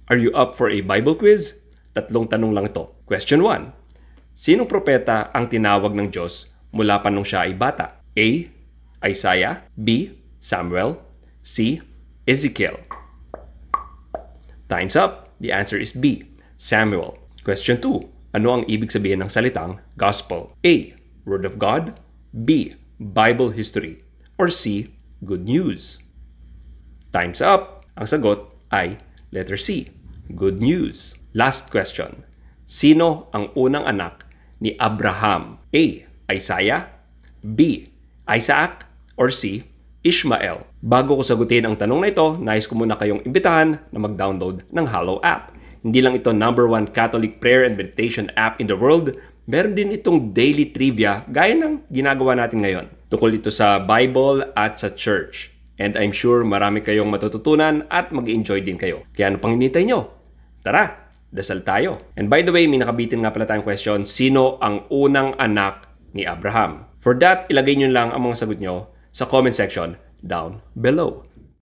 Are you up for a Bible quiz? Tatlong tanong lang ito. Question 1. Sinong propeta ang tinawag ng Diyos mula pa nung siya ay bata? A. Isaiah. B. Samuel. C. Ezekiel. Time's up. The answer is B. Samuel. Question 2. Ano ang ibig sabihin ng salitang gospel? A. Word of God. B. Bible history. Or C. Good news. Time's up. Ang sagot ay letter C. Good news. Last question. Sino ang unang anak ni Abraham? A. Isaiah. B. Isaac. Or C. Ishmael. Bago ko sagutin ang tanong na ito, nais ko muna kayong imbitahan na mag-download ng Hallow app. Hindi lang ito #1 Catholic prayer and meditation app in the world, meron din itong daily trivia gaya ng ginagawa natin ngayon. Tukol ito sa Bible at sa church. And I'm sure marami kayong matututunan at mag-enjoy din kayo. Kaya ano pang hinihintay nyo? Tara, dasal tayo. And by the way, may nakabitin nga pala tayong question, sino ang unang anak ni Abraham? For that, ilagay nyo lang ang mga sagot nyo sa comment section down below.